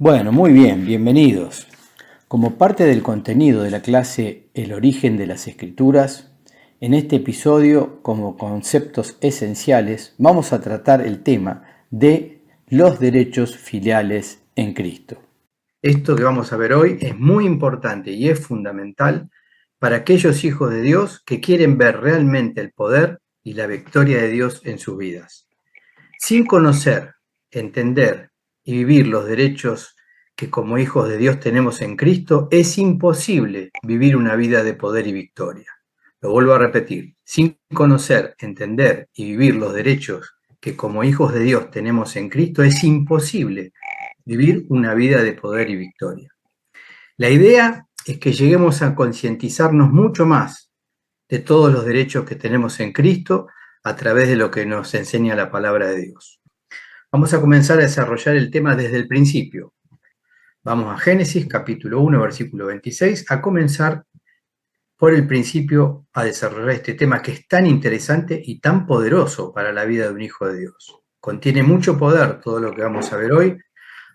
Bueno, muy bien, bienvenidos. Como parte del contenido de la clase El origen de las escrituras, en este episodio, como conceptos esenciales, vamos a tratar el tema de los derechos filiales en Cristo. Esto que vamos a ver hoy es muy importante y es fundamental para aquellos hijos de Dios que quieren ver realmente el poder y la victoria de Dios en sus vidas. Sin conocer, entender y vivir los derechos que como hijos de Dios tenemos en Cristo, es imposible vivir una vida de poder y victoria. Lo vuelvo a repetir, sin conocer, entender y vivir los derechos que como hijos de Dios tenemos en Cristo, es imposible vivir una vida de poder y victoria. La idea es que lleguemos a concientizarnos mucho más de todos los derechos que tenemos en Cristo a través de lo que nos enseña la palabra de Dios. Vamos a comenzar a desarrollar el tema desde el principio. Vamos a Génesis capítulo 1, versículo 26, a comenzar por el principio a desarrollar este tema que es tan interesante y tan poderoso para la vida de un hijo de Dios. Contiene mucho poder todo lo que vamos a ver hoy,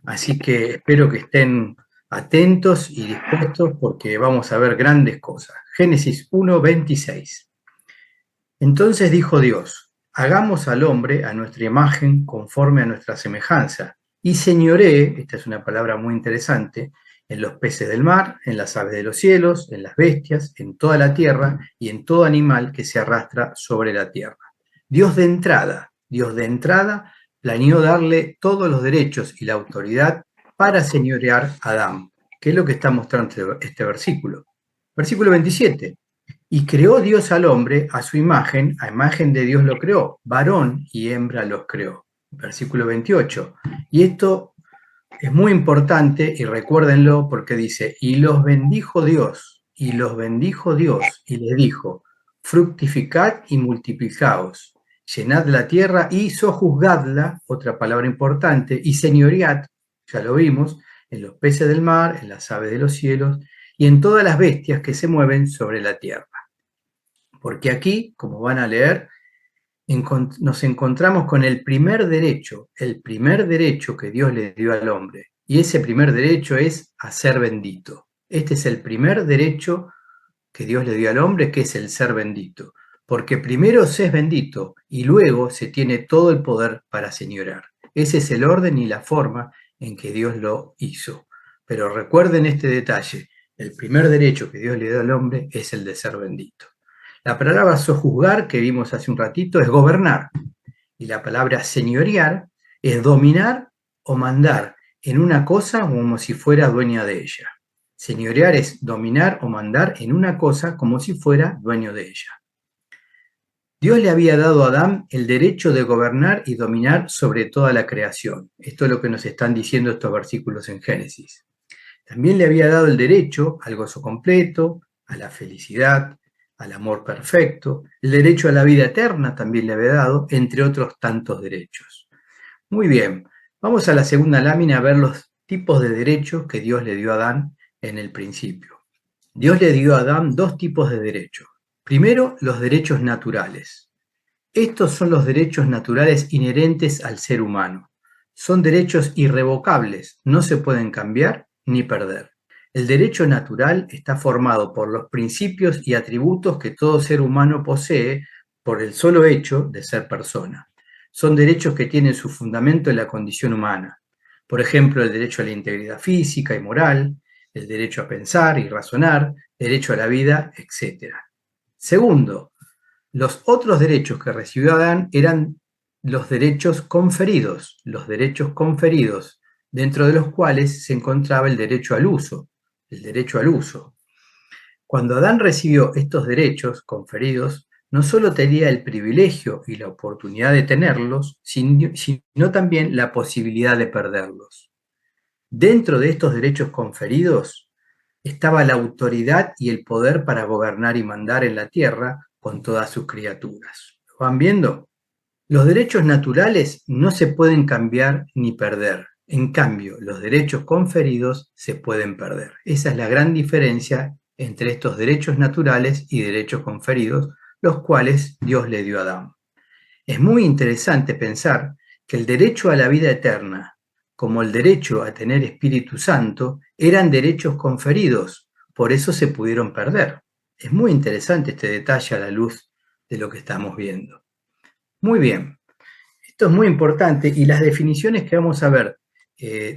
así que espero que estén atentos y dispuestos porque vamos a ver grandes cosas. Génesis 1, 26. Entonces dijo Dios: hagamos al hombre a nuestra imagen conforme a nuestra semejanza, y señoree, esta es una palabra muy interesante, en los peces del mar, en las aves de los cielos, en las bestias, en toda la tierra y en todo animal que se arrastra sobre la tierra. Dios de entrada, planeó darle todos los derechos y la autoridad para señorear a Adán, que es lo que está mostrando este versículo. Versículo 27. Y creó Dios al hombre a su imagen, a imagen de Dios lo creó, varón y hembra los creó. Versículo 28. Y esto es muy importante y recuérdenlo porque dice, y los bendijo Dios, y les dijo, fructificad y multiplicaos, llenad la tierra y sojuzgadla, otra palabra importante, y señoread, ya lo vimos, en los peces del mar, en las aves de los cielos, y en todas las bestias que se mueven sobre la tierra. Porque aquí, como van a leer, nos encontramos con el primer derecho que Dios le dio al hombre. Y ese primer derecho es a ser bendito. Este es el primer derecho que Dios le dio al hombre, que es el ser bendito. Porque primero se es bendito y luego se tiene todo el poder para señorar. Ese es el orden y la forma en que Dios lo hizo. Pero recuerden este detalle, el primer derecho que Dios le dio al hombre es el de ser bendito. La palabra sojuzgar, que vimos hace un ratito, es gobernar. Y la palabra señorear es dominar o mandar en una cosa como si fuera dueña de ella. Señorear es dominar o mandar en una cosa como si fuera dueño de ella. Dios le había dado a Adán el derecho de gobernar y dominar sobre toda la creación. Esto es lo que nos están diciendo estos versículos en Génesis. También le había dado el derecho al gozo completo, a la felicidad, al amor perfecto, el derecho a la vida eterna también le había dado, entre otros tantos derechos. Muy bien, vamos a la segunda lámina a ver los tipos de derechos que Dios le dio a Adán en el principio. Dios le dio a Adán dos tipos de derechos. Primero, los derechos naturales. Estos son los derechos naturales inherentes al ser humano. Son derechos irrevocables, no se pueden cambiar ni perder. El derecho natural está formado por los principios y atributos que todo ser humano posee por el solo hecho de ser persona. Son derechos que tienen su fundamento en la condición humana. Por ejemplo, el derecho a la integridad física y moral, el derecho a pensar y razonar, derecho a la vida, etc. Segundo, los otros derechos que recibió Adán eran los derechos conferidos, dentro de los cuales se encontraba el derecho al uso. Cuando Adán recibió estos derechos conferidos, no solo tenía el privilegio y la oportunidad de tenerlos, sino también la posibilidad de perderlos. Dentro de estos derechos conferidos estaba la autoridad y el poder para gobernar y mandar en la tierra con todas sus criaturas. ¿Lo van viendo? Los derechos naturales no se pueden cambiar ni perder. En cambio, los derechos conferidos se pueden perder. Esa es la gran diferencia entre estos derechos naturales y derechos conferidos, los cuales Dios le dio a Adán. Es muy interesante pensar que el derecho a la vida eterna, como el derecho a tener Espíritu Santo, eran derechos conferidos, por eso se pudieron perder. Es muy interesante este detalle a la luz de lo que estamos viendo. Muy bien, esto es muy importante y las definiciones que vamos a ver,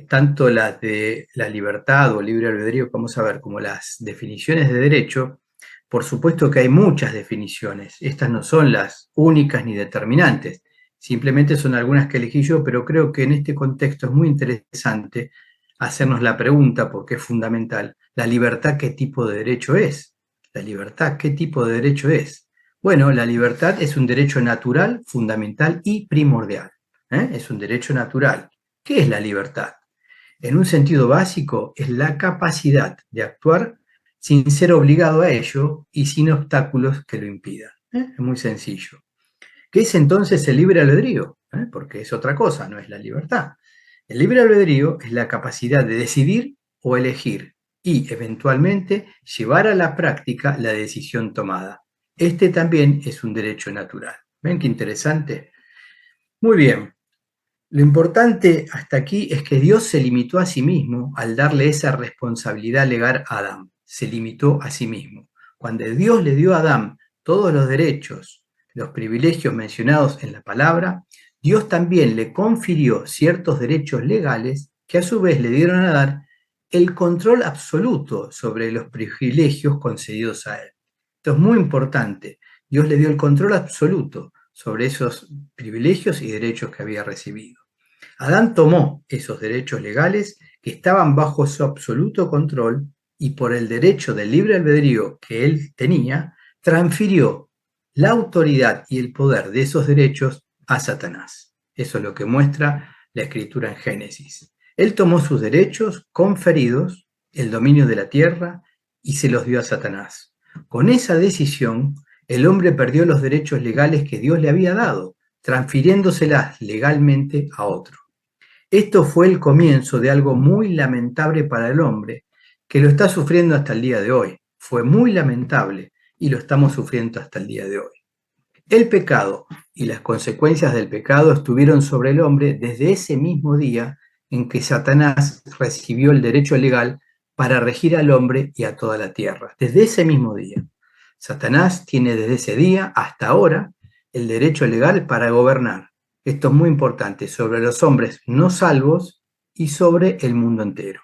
tanto las de la libertad o libre albedrío que vamos a ver, como las definiciones de derecho, por supuesto que hay muchas definiciones. Estas no son las únicas ni determinantes, simplemente son algunas que elegí yo, pero creo que en este contexto es muy interesante hacernos la pregunta, porque es fundamental, ¿la libertad qué tipo de derecho es? ¿La libertad qué tipo de derecho es? Bueno, la libertad es un derecho natural, fundamental y primordial. Es un derecho natural. ¿Qué es la libertad? En un sentido básico, es la capacidad de actuar sin ser obligado a ello y sin obstáculos que lo impidan. Es muy sencillo. ¿Qué es entonces el libre albedrío? Porque es otra cosa, no es la libertad. El libre albedrío es la capacidad de decidir o elegir y, eventualmente, llevar a la práctica la decisión tomada. Este también es un derecho natural. ¿Ven qué interesante? Muy bien. Lo importante hasta aquí es que Dios se limitó a sí mismo al darle esa responsabilidad legal a Adán. Se limitó a sí mismo. Cuando Dios le dio a Adán todos los derechos, los privilegios mencionados en la palabra, Dios también le confirió ciertos derechos legales que a su vez le dieron a Adán el control absoluto sobre los privilegios concedidos a él. Esto es muy importante. Dios le dio el control absoluto sobre esos privilegios y derechos que había recibido. Adán tomó esos derechos legales que estaban bajo su absoluto control y por el derecho del libre albedrío que él tenía, transfirió la autoridad y el poder de esos derechos a Satanás. Eso es lo que muestra la escritura en Génesis. Él tomó sus derechos conferidos, el dominio de la tierra, y se los dio a Satanás. Con esa decisión, el hombre perdió los derechos legales que Dios le había dado, transfiriéndoselas legalmente a otro. Esto fue el comienzo de algo muy lamentable para el hombre, que lo está sufriendo hasta el día de hoy. Fue muy lamentable y lo estamos sufriendo hasta el día de hoy. El pecado y las consecuencias del pecado estuvieron sobre el hombre desde ese mismo día en que Satanás recibió el derecho legal para regir al hombre y a toda la tierra. Desde ese mismo día. Satanás tiene desde ese día hasta ahora el derecho legal para gobernar. Esto es muy importante, sobre los hombres no salvos y sobre el mundo entero.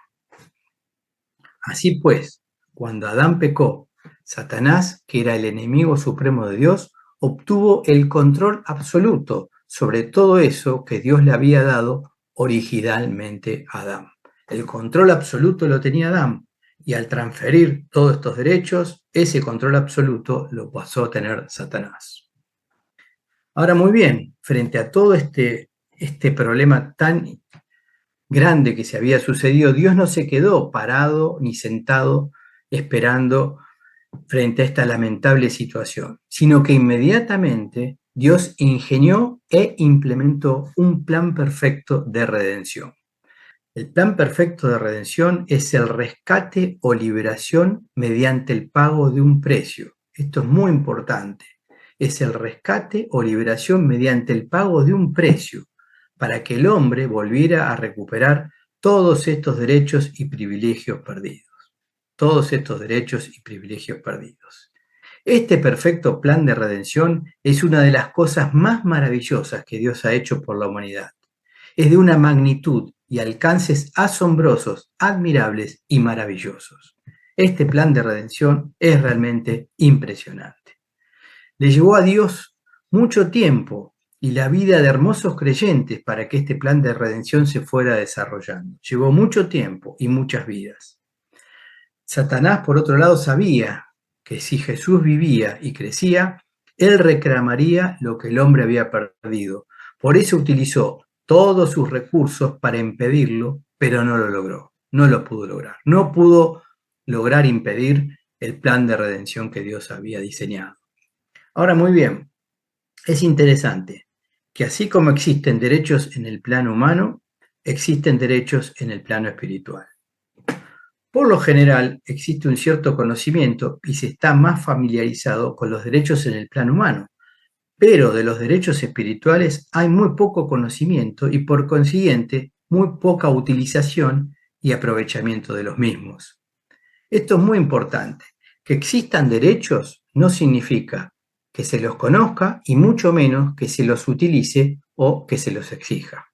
Así pues, cuando Adán pecó, Satanás, que era el enemigo supremo de Dios, obtuvo el control absoluto sobre todo eso que Dios le había dado originalmente a Adán. El control absoluto lo tenía Adán y al transferir todos estos derechos, ese control absoluto lo pasó a tener Satanás. Ahora, muy bien, frente a todo este problema tan grande que se había sucedido, Dios no se quedó parado ni sentado esperando frente a esta lamentable situación, sino que inmediatamente Dios ingenió e implementó un plan perfecto de redención. El plan perfecto de redención es el rescate o liberación mediante el pago de un precio. Esto es muy importante. Es el rescate o liberación mediante el pago de un precio para que el hombre volviera a recuperar todos estos derechos y privilegios perdidos. Todos estos derechos y privilegios perdidos. Este perfecto plan de redención es una de las cosas más maravillosas que Dios ha hecho por la humanidad. Es de una magnitud y alcances asombrosos, admirables y maravillosos. Este plan de redención es realmente impresionante. Le llevó a Dios mucho tiempo y la vida de hermosos creyentes para que este plan de redención se fuera desarrollando. Llevó mucho tiempo y muchas vidas. Satanás, por otro lado, sabía que si Jesús vivía y crecía, él reclamaría lo que el hombre había perdido. Por eso utilizó todos sus recursos para impedirlo, pero no lo logró, no lo pudo lograr. No pudo lograr impedir el plan de redención que Dios había diseñado. Ahora, muy bien, es interesante que así como existen derechos en el plano humano, existen derechos en el plano espiritual. Por lo general, existe un cierto conocimiento y se está más familiarizado con los derechos en el plano humano, pero de los derechos espirituales hay muy poco conocimiento y por consiguiente muy poca utilización y aprovechamiento de los mismos. Esto es muy importante. Que existan derechos no significa que se los conozca y mucho menos que se los utilice o que se los exija.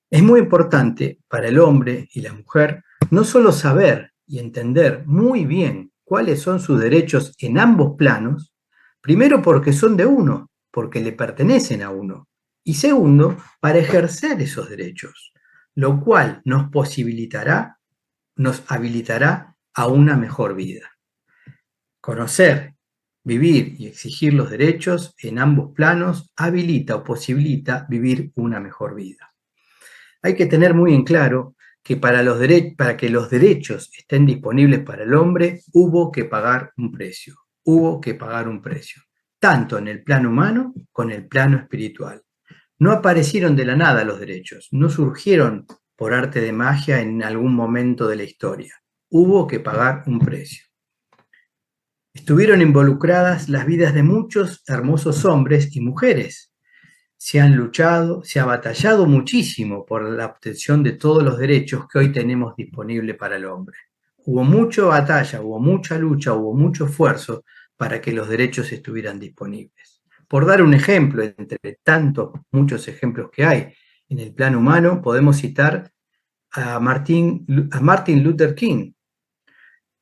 Es muy importante para el hombre y la mujer no solo saber y entender muy bien cuáles son sus derechos en ambos planos, primero porque son de uno, porque le pertenecen a uno, y segundo, para ejercer esos derechos, lo cual nos habilitará a una mejor vida. Conocer, vivir y exigir los derechos en ambos planos habilita o posibilita vivir una mejor vida. Hay que tener muy en claro que para que los derechos estén disponibles para el hombre, hubo que pagar un precio. Hubo que pagar un precio, tanto en el plano humano como en el plano espiritual. No aparecieron de la nada los derechos, no surgieron por arte de magia en algún momento de la historia. Hubo que pagar un precio. Estuvieron involucradas las vidas de muchos hermosos hombres y mujeres. Se han luchado, se ha batallado muchísimo por la obtención de todos los derechos que hoy tenemos disponibles para el hombre. Hubo mucha batalla, hubo mucha lucha, hubo mucho esfuerzo para que los derechos estuvieran disponibles. Por dar un ejemplo, entre tantos, muchos ejemplos que hay en el plano humano, podemos citar a Martin Luther King,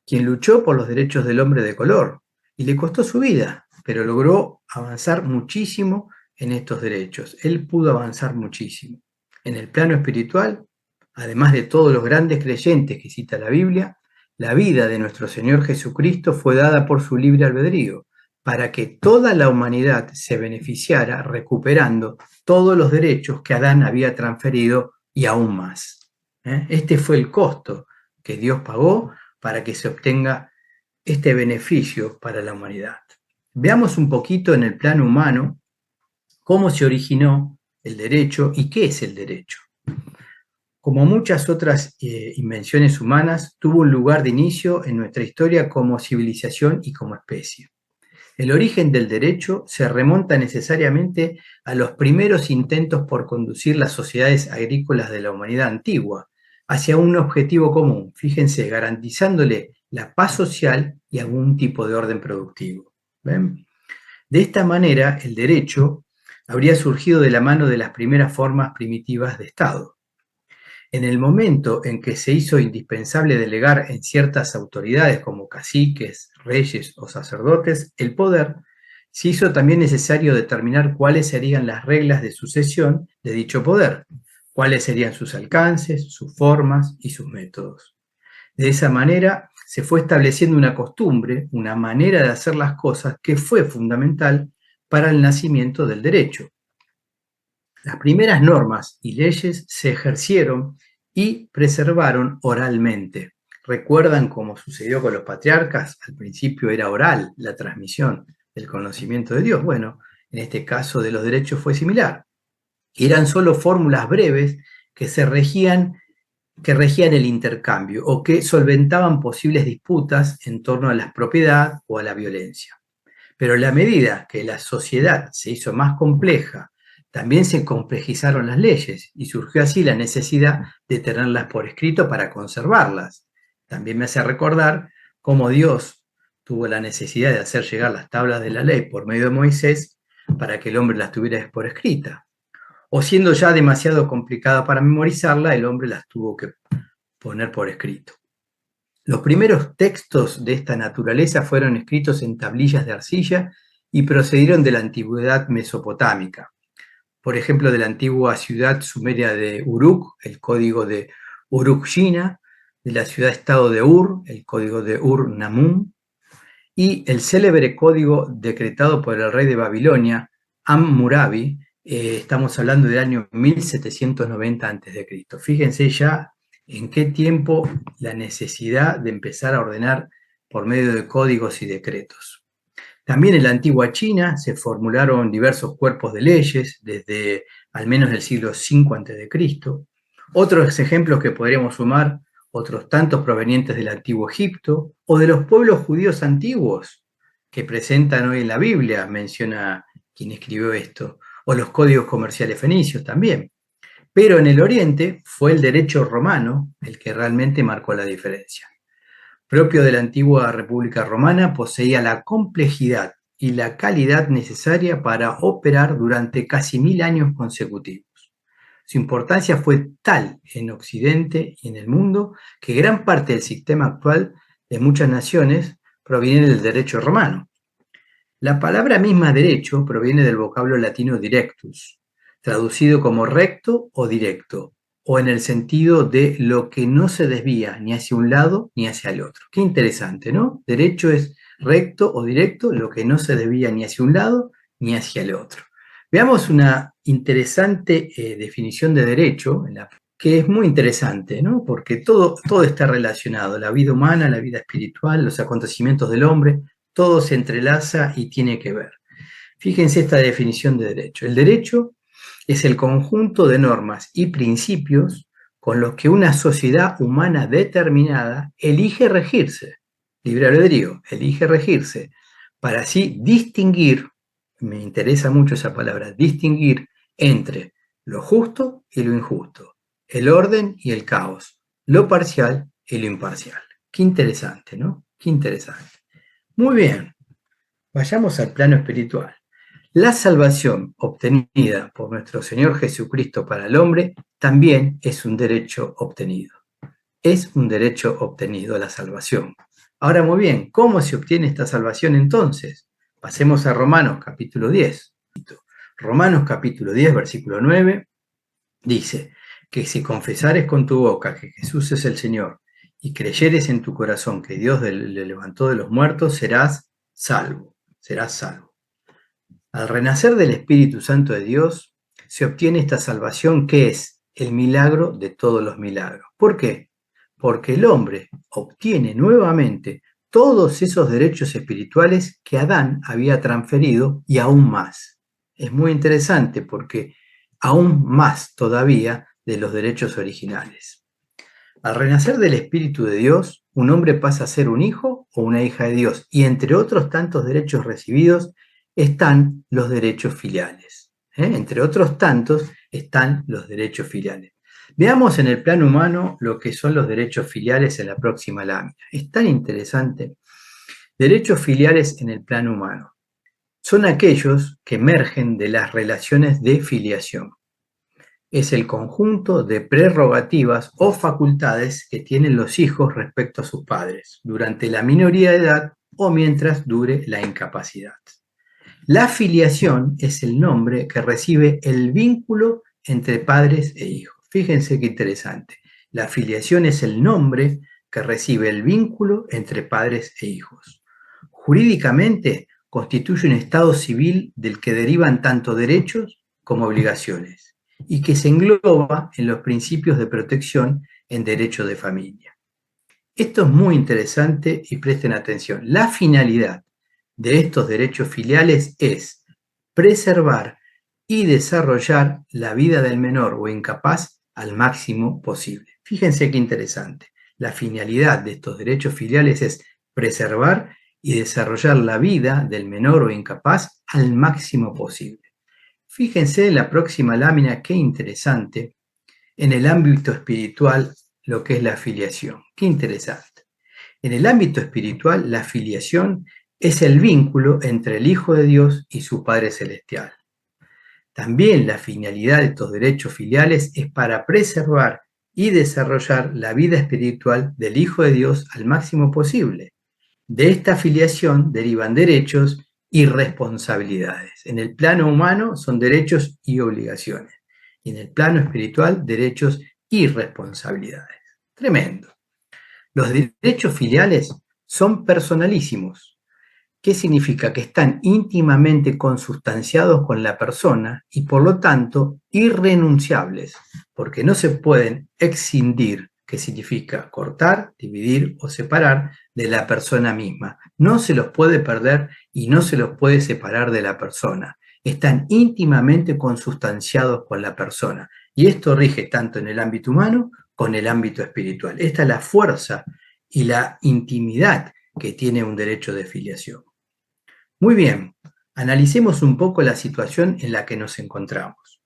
quien luchó por los derechos del hombre de color y le costó su vida, pero logró avanzar muchísimo en estos derechos. Él pudo avanzar muchísimo. En el plano espiritual, además de todos los grandes creyentes que cita la Biblia, la vida de nuestro Señor Jesucristo fue dada por su libre albedrío, para que toda la humanidad se beneficiara recuperando todos los derechos que Adán había transferido y aún más. Este fue el costo que Dios pagó para que se obtenga este beneficio para la humanidad. Veamos un poquito en el plano humano cómo se originó el derecho y qué es el derecho. Como muchas otras invenciones humanas, tuvo un lugar de inicio en nuestra historia como civilización y como especie. El origen del derecho se remonta necesariamente a los primeros intentos por conducir las sociedades agrícolas de la humanidad antigua hacia un objetivo común, fíjense, garantizándole la paz social y algún tipo de orden productivo. ¿Ven? De esta manera, el derecho habría surgido de la mano de las primeras formas primitivas de Estado. En el momento en que se hizo indispensable delegar en ciertas autoridades como caciques, reyes o sacerdotes el poder, se hizo también necesario determinar cuáles serían las reglas de sucesión de dicho poder, cuáles serían sus alcances, sus formas y sus métodos. De esa manera se fue estableciendo una costumbre, una manera de hacer las cosas que fue fundamental para el nacimiento del derecho. Las primeras normas y leyes se ejercieron y preservaron oralmente. ¿Recuerdan cómo sucedió con los patriarcas? Al principio era oral la transmisión del conocimiento de Dios. Bueno, en este caso de los derechos fue similar. Eran solo fórmulas breves que regían el intercambio o que solventaban posibles disputas en torno a la propiedad o a la violencia. Pero a la medida que la sociedad se hizo más compleja, también se complejizaron las leyes y surgió así la necesidad de tenerlas por escrito para conservarlas. También me hace recordar cómo Dios tuvo la necesidad de hacer llegar las tablas de la ley por medio de Moisés para que el hombre las tuviera por escrita. O siendo ya demasiado complicada para memorizarla, el hombre las tuvo que poner por escrito. Los primeros textos de esta naturaleza fueron escritos en tablillas de arcilla y procedieron de la antigüedad mesopotámica. Por ejemplo, de la antigua ciudad sumeria de Uruk, el código de Uruk-Shina, de la ciudad-estado de Ur, el código de Ur-Namun, y el célebre código decretado por el rey de Babilonia, Hammurabi, estamos hablando del año 1790 a.C. Fíjense ya en qué tiempo la necesidad de empezar a ordenar por medio de códigos y decretos. También en la antigua China se formularon diversos cuerpos de leyes desde al menos el siglo V a.C. Otros ejemplos que podríamos sumar, otros tantos provenientes del antiguo Egipto o de los pueblos judíos antiguos que presentan hoy en la Biblia, menciona quien escribió esto, o los códigos comerciales fenicios también. Pero en el Oriente fue el derecho romano el que realmente marcó la diferencia. Propio de la antigua República Romana, poseía la complejidad y la calidad necesaria para operar durante casi 1000 años consecutivos. Su importancia fue tal en Occidente y en el mundo que gran parte del sistema actual de muchas naciones proviene del derecho romano. La palabra misma derecho proviene del vocablo latino directus, traducido como recto o directo, o en el sentido de lo que no se desvía ni hacia un lado ni hacia el otro. Qué interesante, ¿no? Derecho es recto o directo, lo que no se desvía ni hacia un lado ni hacia el otro. Veamos una interesante definición de derecho, que es muy interesante, ¿no? Porque todo está relacionado, la vida humana, la vida espiritual, los acontecimientos del hombre, todo se entrelaza y tiene que ver. Fíjense esta definición de derecho. El derecho es el conjunto de normas y principios con los que una sociedad humana determinada elige regirse, libre albedrío, elige regirse, para así distinguir, me interesa mucho esa palabra, distinguir entre lo justo y lo injusto, el orden y el caos, lo parcial y lo imparcial. Qué interesante, ¿no? Qué interesante. Muy bien, vayamos al plano espiritual. La salvación obtenida por nuestro Señor Jesucristo para el hombre también es un derecho obtenido. Es un derecho obtenido la salvación. Ahora, muy bien, ¿cómo se obtiene esta salvación entonces? Pasemos a Romanos capítulo 10. Romanos capítulo 10, versículo 9, dice que si confesares con tu boca que Jesús es el Señor y creyeres en tu corazón que Dios le levantó de los muertos, serás salvo. Serás salvo. Al renacer del Espíritu Santo de Dios, se obtiene esta salvación que es el milagro de todos los milagros. ¿Por qué? Porque el hombre obtiene nuevamente todos esos derechos espirituales que Adán había transferido y aún más. Es muy interesante porque aún más todavía de los derechos originales. Al renacer del Espíritu de Dios, un hombre pasa a ser un hijo o una hija de Dios y entre otros tantos derechos recibidos están los derechos filiales. Entre otros tantos están los derechos filiales. Veamos en el plano humano lo que son los derechos filiales en la próxima lámina. Es tan interesante. Derechos filiales en el plano humano son aquellos que emergen de las relaciones de filiación. Es el conjunto de prerrogativas o facultades que tienen los hijos respecto a sus padres durante la minoría de edad o mientras dure la incapacidad. La filiación es el nombre que recibe el vínculo entre padres e hijos. Fíjense qué interesante. La filiación es el nombre que recibe el vínculo entre padres e hijos. Jurídicamente constituye un estado civil del que derivan tanto derechos como obligaciones y que se engloba en los principios de protección en derecho de familia. Esto es muy interesante y presten atención. La finalidad de estos derechos filiales es preservar y desarrollar la vida del menor o incapaz al máximo posible. Fíjense qué interesante. La finalidad de estos derechos filiales es preservar y desarrollar la vida del menor o incapaz al máximo posible. Fíjense en la próxima lámina, qué interesante, en el ámbito espiritual lo que es la filiación. Qué interesante. En el ámbito espiritual, la filiación es el vínculo entre el Hijo de Dios y su Padre Celestial. También la finalidad de estos derechos filiales es para preservar y desarrollar la vida espiritual del Hijo de Dios al máximo posible. De esta filiación derivan derechos y responsabilidades. En el plano humano son derechos y obligaciones. Y en el plano espiritual, derechos y responsabilidades. Tremendo. Los derechos filiales son personalísimos. ¿Qué significa? Que están íntimamente consustanciados con la persona y por lo tanto irrenunciables, porque no se pueden escindir, que significa cortar, dividir o separar de la persona misma. No se los puede perder y no se los puede separar de la persona. Están íntimamente consustanciados con la persona. Y esto rige tanto en el ámbito humano como en el ámbito espiritual. Esta es la fuerza y la intimidad que tiene un derecho de filiación. Muy bien, analicemos un poco la situación en la que nos encontramos.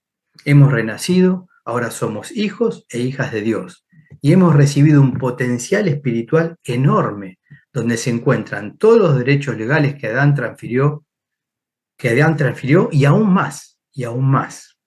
Hemos renacido, ahora somos hijos e hijas de Dios y hemos recibido un potencial espiritual enorme, donde se encuentran todos los derechos legales que Adán transfirió y aún más, y aún más.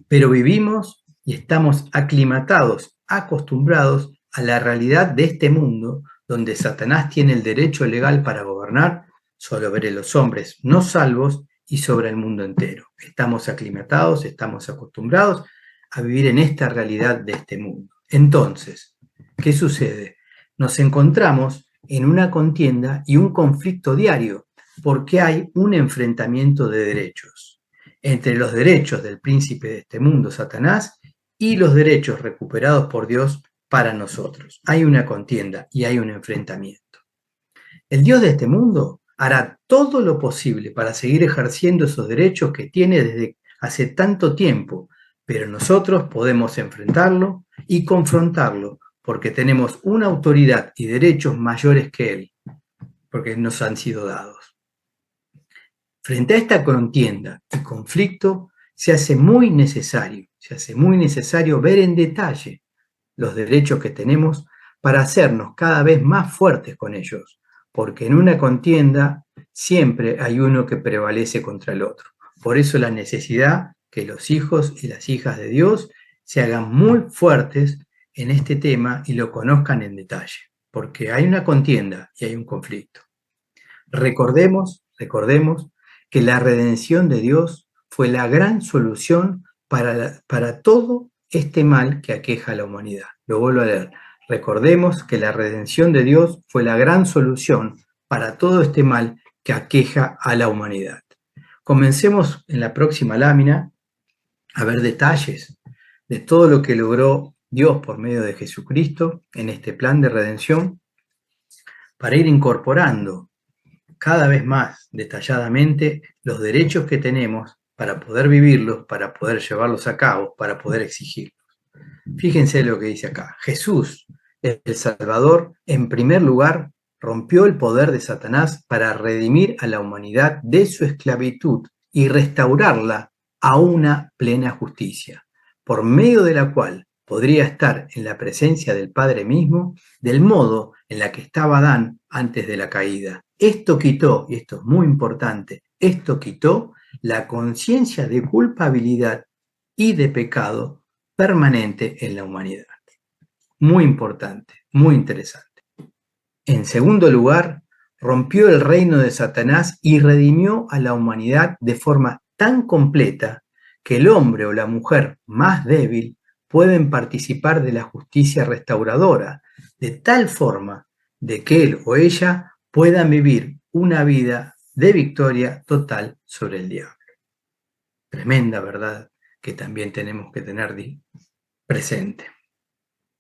Pero vivimos y estamos aclimatados, acostumbrados a la realidad de este mundo, donde Satanás tiene el derecho legal para gobernar sobre los hombres no salvos y sobre el mundo entero. Estamos aclimatados, estamos acostumbrados a vivir en esta realidad de este mundo. Entonces, ¿qué sucede? Nos encontramos en una contienda y un conflicto diario, porque hay un enfrentamiento de derechos entre los derechos del príncipe de este mundo, Satanás, y los derechos recuperados por Dios para nosotros. Hay una contienda y hay un enfrentamiento. El Dios de este mundo hará todo lo posible para seguir ejerciendo esos derechos que tiene desde hace tanto tiempo, pero nosotros podemos enfrentarlo y confrontarlo porque tenemos una autoridad y derechos mayores que Él, porque nos han sido dados. Frente a esta contienda y conflicto, se hace muy necesario ver en detalle los derechos que tenemos para hacernos cada vez más fuertes con ellos, porque en una contienda siempre hay uno que prevalece contra el otro. Por eso la necesidad que los hijos y las hijas de Dios se hagan muy fuertes en este tema y lo conozcan en detalle, porque hay una contienda y hay un conflicto. Recordemos que la redención de Dios fue la gran solución para todo este mal que aqueja a la humanidad. Lo vuelvo a leer. Recordemos que la redención de Dios fue la gran solución para todo este mal que aqueja a la humanidad. Comencemos en la próxima lámina a ver detalles de todo lo que logró Dios por medio de Jesucristo en este plan de redención para ir incorporando cada vez más detalladamente los derechos que tenemos para poder vivirlos, para poder llevarlos a cabo, para poder exigirlos. Fíjense lo que dice acá. Jesús, el Salvador, en primer lugar, rompió el poder de Satanás para redimir a la humanidad de su esclavitud y restaurarla a una plena justicia, por medio de la cual podría estar en la presencia del Padre mismo, del modo en la que estaba Adán antes de la caída. Esto quitó, y esto es muy importante, esto quitó la conciencia de culpabilidad y de pecado permanente en la humanidad. Muy importante, muy interesante. En segundo lugar, rompió el reino de Satanás y redimió a la humanidad de forma tan completa que el hombre o la mujer más débil pueden participar de la justicia restauradora, de tal forma de que él o ella puedan vivir una vida de victoria total sobre el diablo. Tremenda verdad que también tenemos que tener presente.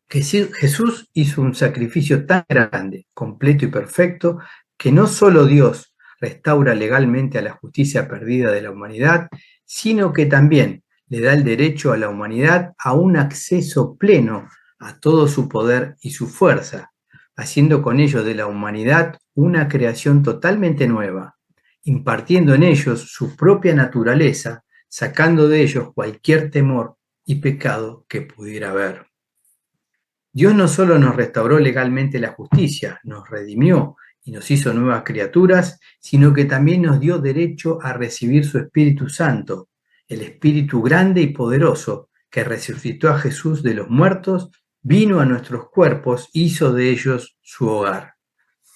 Que Jesús hizo un sacrificio tan grande, completo y perfecto, que no solo Dios restaura legalmente a la justicia perdida de la humanidad, sino que también le da el derecho a la humanidad a un acceso pleno a todo su poder y su fuerza, haciendo con ello de la humanidad una creación totalmente nueva, impartiendo en ellos su propia naturaleza, sacando de ellos cualquier temor y pecado que pudiera haber. Dios no solo nos restauró legalmente la justicia, nos redimió y nos hizo nuevas criaturas, sino que también nos dio derecho a recibir su Espíritu Santo, el Espíritu grande y poderoso que resucitó a Jesús de los muertos, vino a nuestros cuerpos, hizo de ellos su hogar.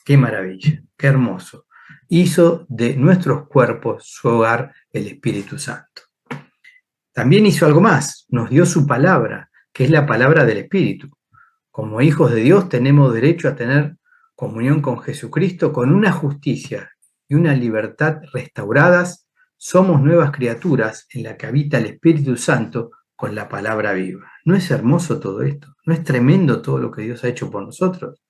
¡Qué maravilla! ¡Qué hermoso! Hizo de nuestros cuerpos su hogar el Espíritu Santo. También hizo algo más, nos dio su palabra, que es la palabra del Espíritu. Como hijos de Dios tenemos derecho a tener comunión con Jesucristo con una justicia y una libertad restauradas. Somos nuevas criaturas en la que habita el Espíritu Santo con la palabra viva. ¿No es hermoso todo esto? ¿No es tremendo todo lo que Dios ha hecho por nosotros?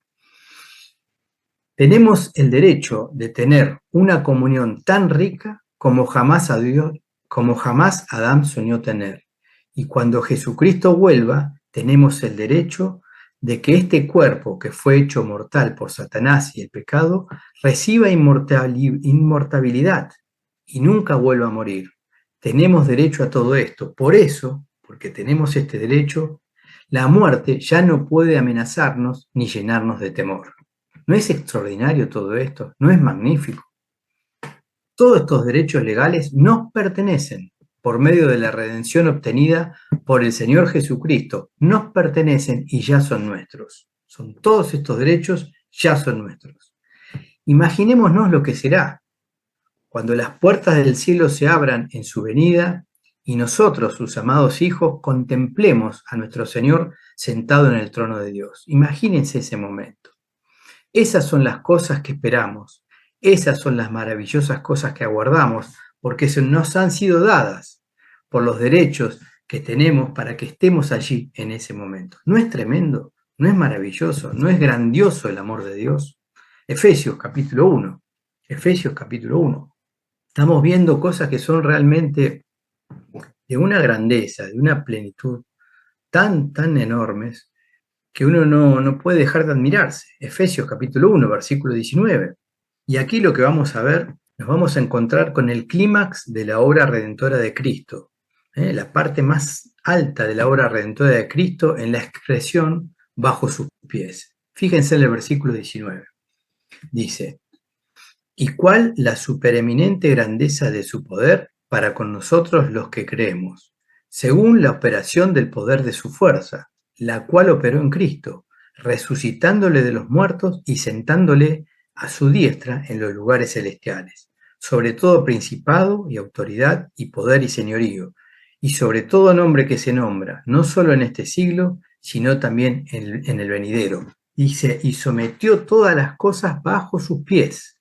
Tenemos el derecho de tener una comunión tan rica como jamás Adán soñó tener. Y cuando Jesucristo vuelva, tenemos el derecho de que este cuerpo que fue hecho mortal por Satanás y el pecado reciba inmortalidad y nunca vuelva a morir. Tenemos derecho a todo esto. Por eso, porque porque tenemos este derecho, la muerte ya no puede amenazarnos ni llenarnos de temor. ¿No es extraordinario todo esto? ¿No es magnífico? Todos estos derechos legales nos pertenecen por medio de la redención obtenida por el Señor Jesucristo. Nos pertenecen y ya son nuestros. Todos estos derechos ya son nuestros. Imaginémonos lo que será cuando las puertas del cielo se abran en su venida y nosotros, sus amados hijos, contemplemos a nuestro Señor sentado en el trono de Dios. Imagínense ese momento. Esas son las cosas que esperamos, esas son las maravillosas cosas que aguardamos, porque nos han sido dadas por los derechos que tenemos para que estemos allí en ese momento. ¿No es tremendo? ¿No es maravilloso? ¿No es grandioso el amor de Dios? Efesios capítulo 1. Efesios capítulo 1. Estamos viendo cosas que son realmente de una grandeza, de una plenitud tan enormes, que uno no puede dejar de admirarse. Efesios capítulo 1, versículo 19. Y aquí lo que vamos a ver, nos vamos a encontrar con el clímax de la obra redentora de Cristo, la parte más alta de la obra redentora de Cristo en la expresión bajo sus pies. Fíjense en el versículo 19. Dice, ¿y cuál la supereminente grandeza de su poder para con nosotros los que creemos, según la operación del poder de su fuerza, la cual operó en Cristo, resucitándole de los muertos y sentándole a su diestra en los lugares celestiales, sobre todo principado y autoridad y poder y señorío, y sobre todo nombre que se nombra, no solo en este siglo, sino también en el venidero. Dice, y sometió todas las cosas bajo sus pies,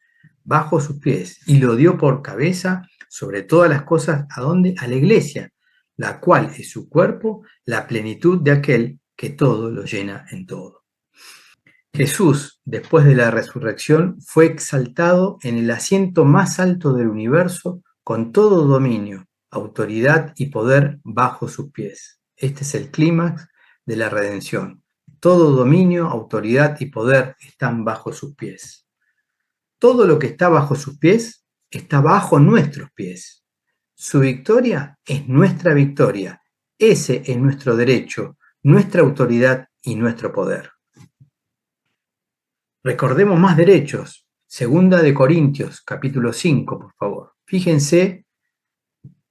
y lo dio por cabeza sobre todas las cosas, ¿a dónde? A la iglesia, la cual es su cuerpo, la plenitud de aquel que todo lo llena en todo. Jesús, después de la resurrección, fue exaltado en el asiento más alto del universo, con todo dominio, autoridad y poder bajo sus pies. Este es el clímax de la redención. Todo dominio, autoridad y poder están bajo sus pies. Todo lo que está bajo sus pies está bajo nuestros pies. Su victoria es nuestra victoria. Ese es nuestro derecho, nuestra autoridad y nuestro poder. Recordemos más derechos. Segunda de Corintios, capítulo 5, por favor. Fíjense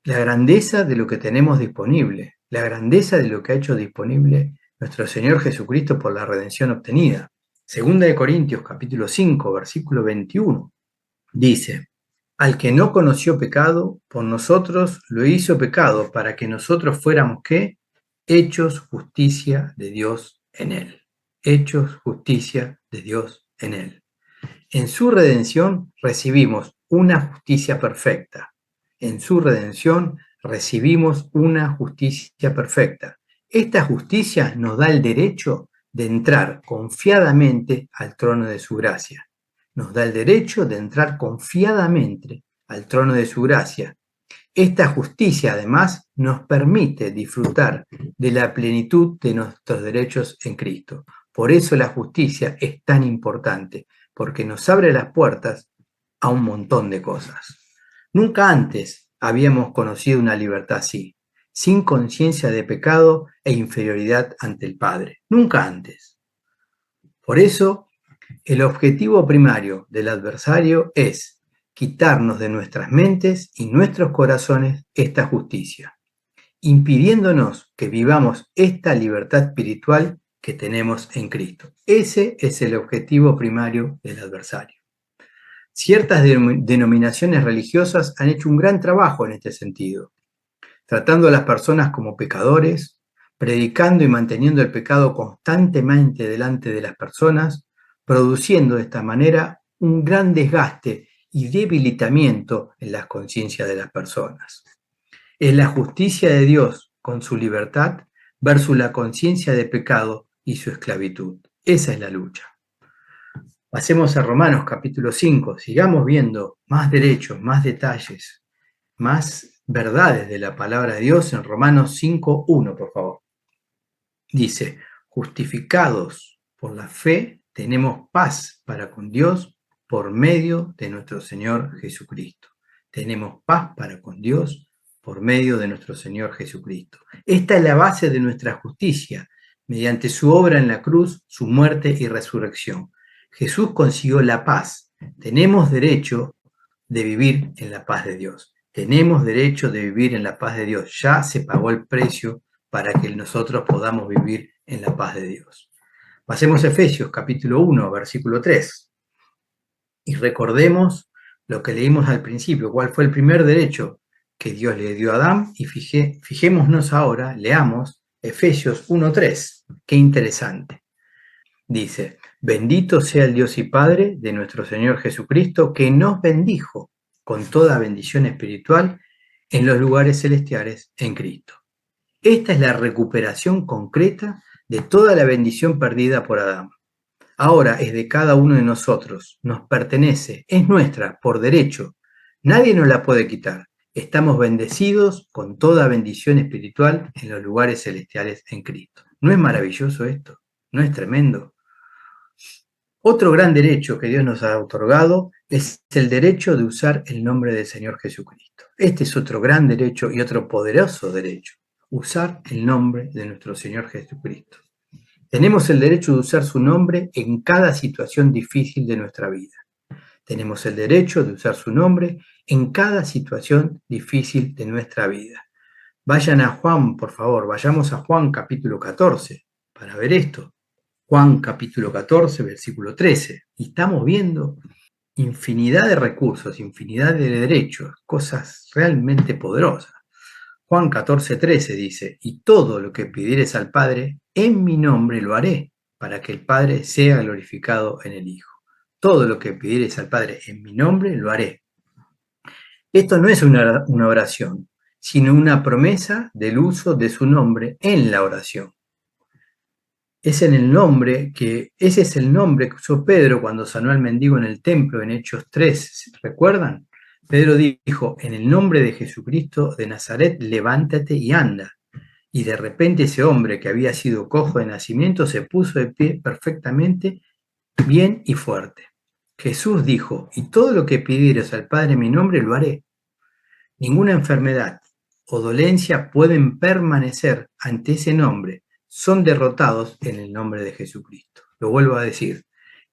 la grandeza de lo que tenemos disponible, la grandeza de lo que ha hecho disponible nuestro Señor Jesucristo por la redención obtenida. Segunda de Corintios, capítulo 5, versículo 21. Dice, al que no conoció pecado, por nosotros lo hizo pecado, para que nosotros fuéramos, ¿qué? Hechos justicia de Dios en él. Hechos justicia de Dios en él. En su redención recibimos una justicia perfecta. En su redención recibimos una justicia perfecta. Esta justicia nos da el derecho de entrar confiadamente al trono de su gracia. Nos da el derecho de entrar confiadamente al trono de su gracia. Esta justicia, además, nos permite disfrutar de la plenitud de nuestros derechos en Cristo. Por eso la justicia es tan importante, porque nos abre las puertas a un montón de cosas. Nunca antes habíamos conocido una libertad así, sin conciencia de pecado e inferioridad ante el Padre. Nunca antes. Por eso, el objetivo primario del adversario es quitarnos de nuestras mentes y nuestros corazones esta justicia, impidiéndonos que vivamos esta libertad espiritual que tenemos en Cristo. Ese es el objetivo primario del adversario. Ciertas denominaciones religiosas han hecho un gran trabajo en este sentido, tratando a las personas como pecadores, predicando y manteniendo el pecado constantemente delante de las personas, produciendo de esta manera un gran desgaste y debilitamiento en las conciencias de las personas. Es la justicia de Dios con su libertad versus la conciencia de pecado y su esclavitud. Esa es la lucha. Pasemos a Romanos capítulo 5, sigamos viendo más derechos, más detalles, más verdades de la palabra de Dios en Romanos 5:1, por favor. Dice, justificados por la fe, tenemos paz para con Dios por medio de nuestro Señor Jesucristo. Tenemos paz para con Dios por medio de nuestro Señor Jesucristo. Esta es la base de nuestra justicia, mediante su obra en la cruz, su muerte y resurrección. Jesús consiguió la paz. Tenemos derecho de vivir en la paz de Dios. Tenemos derecho de vivir en la paz de Dios. Ya se pagó el precio para que nosotros podamos vivir en la paz de Dios. Pasemos a Efesios capítulo 1, versículo 3. Y recordemos lo que leímos al principio, cuál fue el primer derecho que Dios le dio a Adán, y fijémonos ahora, leamos Efesios 1:3. Qué interesante. Dice: bendito sea el Dios y Padre de nuestro Señor Jesucristo, que nos bendijo con toda bendición espiritual en los lugares celestiales en Cristo. Esta es la recuperación concreta de toda la bendición perdida por Adán. Ahora es de cada uno de nosotros, nos pertenece, es nuestra por derecho. Nadie nos la puede quitar. Estamos bendecidos con toda bendición espiritual en los lugares celestiales en Cristo. ¿No es maravilloso esto? ¿No es tremendo? Otro gran derecho que Dios nos ha otorgado es el derecho de usar el nombre del Señor Jesucristo. Este es otro gran derecho y otro poderoso derecho, usar el nombre de nuestro Señor Jesucristo. Tenemos el derecho de usar su nombre en cada situación difícil de nuestra vida. Tenemos el derecho de usar su nombre en cada situación difícil de nuestra vida. Vayan a Juan, por favor, vayamos a Juan capítulo 14 para ver esto. Juan capítulo 14, versículo 13. Y estamos viendo infinidad de recursos, infinidad de derechos, cosas realmente poderosas. Juan 14:13 dice: y todo lo que pidieres al Padre, en mi nombre lo haré, para que el Padre sea glorificado en el Hijo. Todo lo que pidieres al Padre, en mi nombre lo haré. Esto no es una oración, sino una promesa del uso de su nombre en la oración. Ese es el nombre que usó Pedro cuando sanó al mendigo en el templo en Hechos 3, ¿recuerdan? Pedro dijo: en el nombre de Jesucristo de Nazaret, levántate y anda. Y de repente ese hombre que había sido cojo de nacimiento se puso de pie perfectamente bien y fuerte. Jesús dijo: y todo lo que pidieres al Padre en mi nombre lo haré. Ninguna enfermedad o dolencia pueden permanecer ante ese nombre. Son derrotados en el nombre de Jesucristo. Lo vuelvo a decir: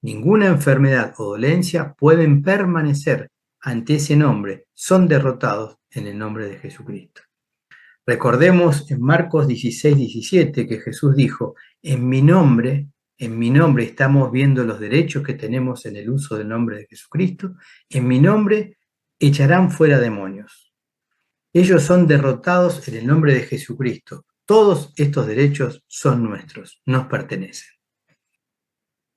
ninguna enfermedad o dolencia pueden permanecer ante ese nombre, son derrotados en el nombre de Jesucristo. Recordemos en Marcos 16:17 que Jesús dijo: en mi nombre estamos viendo los derechos que tenemos en el uso del nombre de Jesucristo. En mi nombre echarán fuera demonios. Ellos son derrotados en el nombre de Jesucristo. Todos estos derechos son nuestros, nos pertenecen.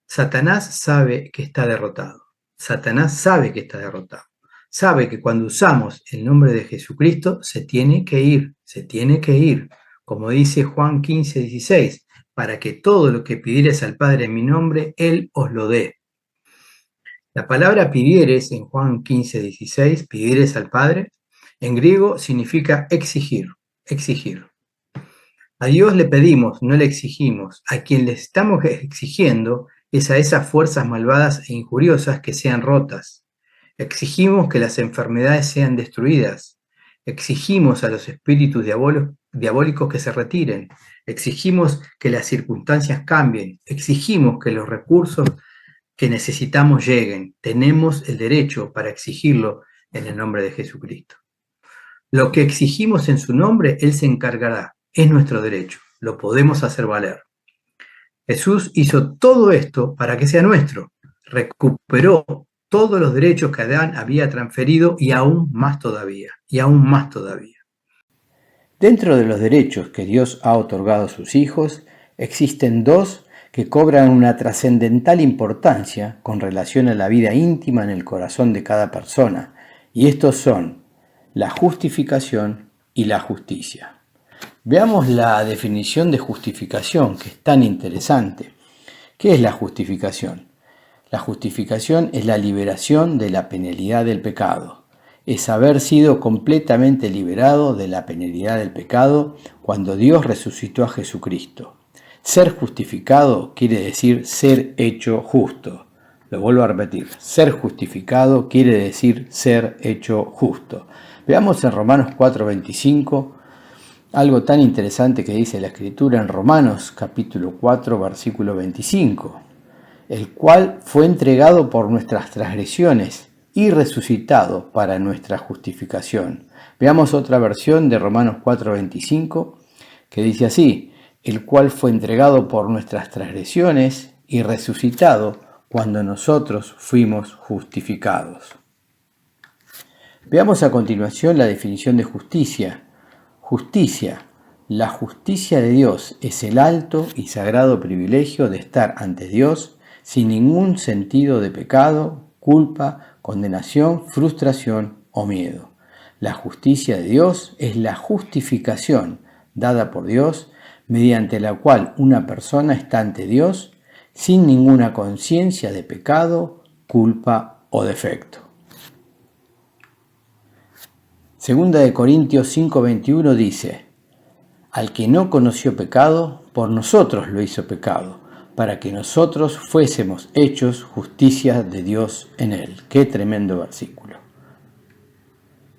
Satanás sabe que está derrotado. Satanás sabe que está derrotado. Sabe que cuando usamos el nombre de Jesucristo se tiene que ir, como dice Juan 15:16, para que todo lo que pidieres al Padre en mi nombre, Él os lo dé. La palabra pidieres en Juan 15:16, pidieres al Padre, en griego significa exigir. A Dios le pedimos, no le exigimos. A quien le estamos exigiendo es a esas fuerzas malvadas e injuriosas que sean rotas. Exigimos que las enfermedades sean destruidas. Exigimos a los espíritus diabólicos que se retiren. Exigimos que las circunstancias cambien. Exigimos que los recursos que necesitamos lleguen. Tenemos el derecho para exigirlo en el nombre de Jesucristo. Lo que exigimos en su nombre, Él se encargará. Es nuestro derecho. Lo podemos hacer valer. Jesús hizo todo esto para que sea nuestro. Recuperó todos los derechos que Adán había transferido y aún más todavía. Dentro de los derechos que Dios ha otorgado a sus hijos, existen dos que cobran una trascendental importancia con relación a la vida íntima en el corazón de cada persona, y estos son la justificación y la justicia. Veamos la definición de justificación, que es tan interesante. ¿Qué es la justificación? La justificación es la liberación de la penalidad del pecado. Es haber sido completamente liberado de la penalidad del pecado cuando Dios resucitó a Jesucristo. Ser justificado quiere decir ser hecho justo. Lo vuelvo a repetir. Ser justificado quiere decir ser hecho justo. Veamos en Romanos 4:25 algo tan interesante que dice la Escritura en Romanos capítulo 4, versículo 25, el cual fue entregado por nuestras transgresiones y resucitado para nuestra justificación. Veamos otra versión de Romanos 4:25 que dice así, el cual fue entregado por nuestras transgresiones y resucitado cuando nosotros fuimos justificados. Veamos a continuación la definición de justicia. Justicia. La justicia de Dios es el alto y sagrado privilegio de estar ante Dios sin ningún sentido de pecado, culpa, condenación, frustración o miedo. La justicia de Dios es la justificación dada por Dios mediante la cual una persona está ante Dios sin ninguna conciencia de pecado, culpa o defecto. Segunda de Corintios 5:21 dice, al que no conoció pecado, por nosotros lo hizo pecado, para que nosotros fuésemos hechos justicia de Dios en él. Qué tremendo versículo.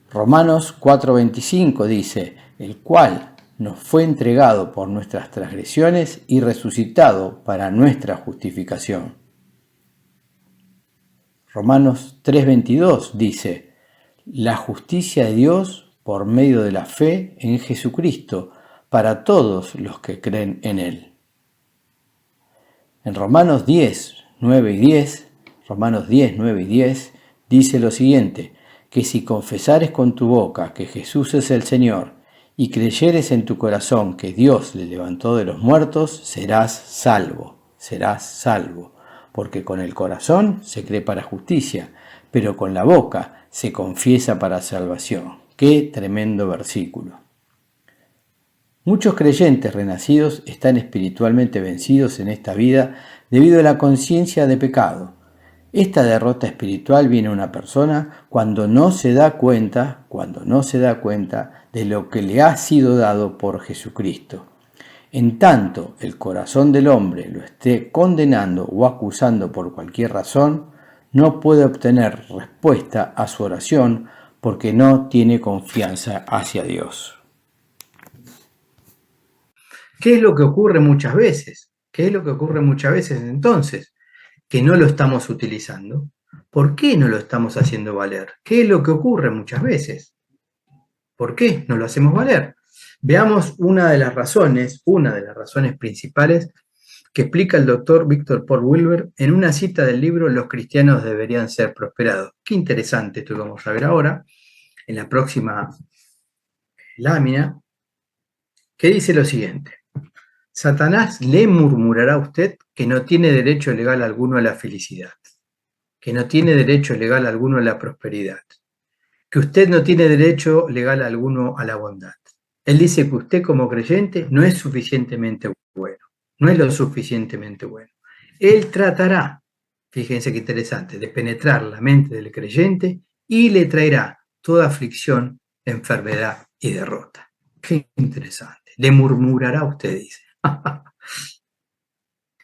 Romanos 4:25 dice, el cual nos fue entregado por nuestras transgresiones y resucitado para nuestra justificación. Romanos 3:22 dice, la justicia de Dios por medio de la fe en Jesucristo para todos los que creen en Él. En Romanos 10, 9 y 10, Romanos 10, 9 y 10, dice lo siguiente, que si confesares con tu boca que Jesús es el Señor y creyeres en tu corazón que Dios le levantó de los muertos, serás salvo, porque con el corazón se cree para justicia, pero con la boca se confiesa para salvación. ¡Qué tremendo versículo! Muchos creyentes renacidos están espiritualmente vencidos en esta vida debido a la conciencia de pecado. Esta derrota espiritual viene a una persona cuando no se da cuenta de lo que le ha sido dado por Jesucristo. En tanto el corazón del hombre lo esté condenando o acusando por cualquier razón, no puede obtener respuesta a su oración porque no tiene confianza hacia Dios. ¿Qué es lo que ocurre muchas veces? Entonces? Que no lo estamos utilizando. ¿Por qué no lo estamos haciendo valer? ¿Qué es lo que ocurre muchas veces? ¿Por qué no lo hacemos valer? Veamos una de las razones principales que explica el doctor Víctor Paul Wilber en una cita del libro Los cristianos deberían ser prosperados. Qué interesante esto que vamos a ver ahora, en la próxima lámina, que dice lo siguiente. Satanás le murmurará a usted que no tiene derecho legal alguno a la felicidad, que no tiene derecho legal alguno a la prosperidad, que usted no tiene derecho legal alguno a la bondad. Él dice que usted como creyente no es suficientemente bueno. No es lo suficientemente bueno. Él tratará, fíjense qué interesante, de penetrar la mente del creyente y le traerá toda aflicción, enfermedad y derrota. Qué interesante. Le murmurará usted, dice.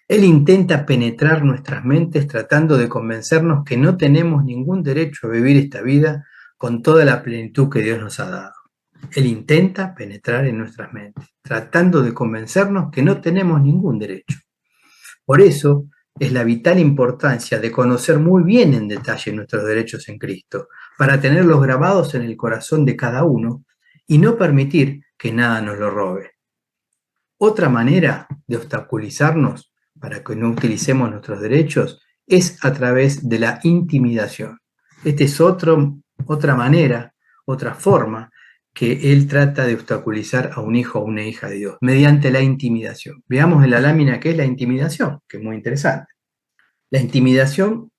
Él intenta penetrar nuestras mentes tratando de convencernos que no tenemos ningún derecho a vivir esta vida con toda la plenitud que Dios nos ha dado. Él intenta penetrar en nuestras mentes, tratando de convencernos que no tenemos ningún derecho. Por eso es la vital importancia de conocer muy bien en detalle nuestros derechos en Cristo, para tenerlos grabados en el corazón de cada uno y no permitir que nada nos lo robe. Otra manera de obstaculizarnos para que no utilicemos nuestros derechos es a través de la intimidación. Esta es otra manera, otra forma que él trata de obstaculizar a un hijo o una hija de Dios, mediante la intimidación. Veamos en la lámina qué es la intimidación, que es muy interesante. La intimidación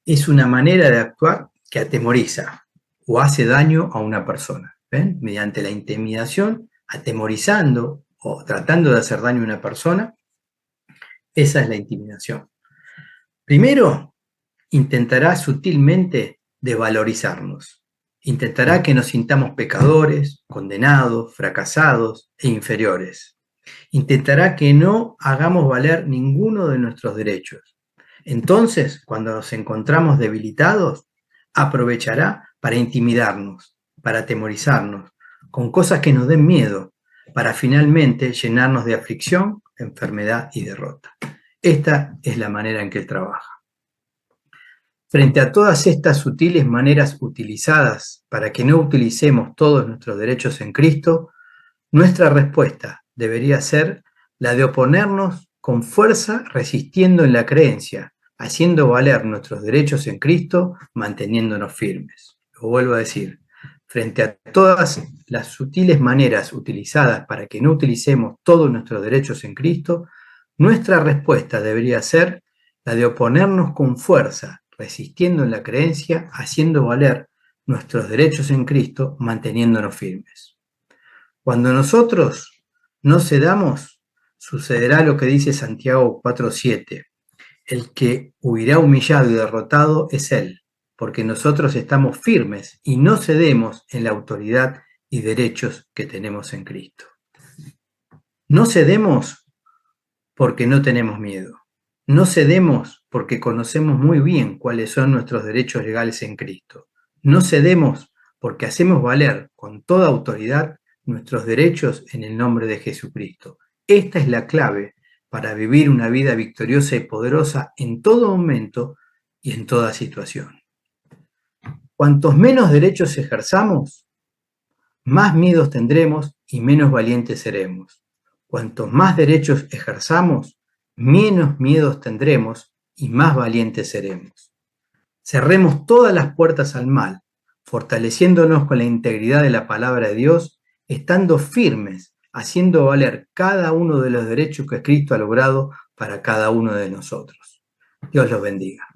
es una manera de actuar que atemoriza o hace daño a una persona. ¿Ven? Mediante la intimidación, atemorizando o tratando de hacer daño a una persona, esa es la intimidación. Primero, intentará sutilmente desvalorizarnos. Intentará que nos sintamos pecadores, condenados, fracasados e inferiores. Intentará que no hagamos valer ninguno de nuestros derechos. Entonces, cuando nos encontramos debilitados, aprovechará para intimidarnos, para atemorizarnos, con cosas que nos den miedo, para finalmente llenarnos de aflicción, enfermedad y derrota. Esta es la manera en que él trabaja. Frente a todas estas sutiles maneras utilizadas para que no utilicemos todos nuestros derechos en Cristo, nuestra respuesta debería ser la de oponernos con fuerza, resistiendo en la creencia, haciendo valer nuestros derechos en Cristo, manteniéndonos firmes. Lo vuelvo a decir, frente a todas las sutiles maneras utilizadas para que no utilicemos todos nuestros derechos en Cristo, nuestra respuesta debería ser la de oponernos con fuerza, resistiendo en la creencia, haciendo valer nuestros derechos en Cristo, manteniéndonos firmes. Cuando nosotros no cedamos, sucederá lo que dice Santiago 4:7. El que huirá humillado y derrotado es él, porque nosotros estamos firmes y no cedemos en la autoridad y derechos que tenemos en Cristo. No cedemos porque no tenemos miedo. No cedemos porque conocemos muy bien cuáles son nuestros derechos legales en Cristo. No cedemos porque hacemos valer con toda autoridad nuestros derechos en el nombre de Jesucristo. Esta es la clave para vivir una vida victoriosa y poderosa en todo momento y en toda situación. Cuantos menos derechos ejerzamos, más miedos tendremos y menos valientes seremos. Cuantos más derechos ejerzamos, menos miedos tendremos y más valientes seremos. Cerremos todas las puertas al mal, fortaleciéndonos con la integridad de la palabra de Dios, estando firmes, haciendo valer cada uno de los derechos que Cristo ha logrado para cada uno de nosotros. Dios los bendiga.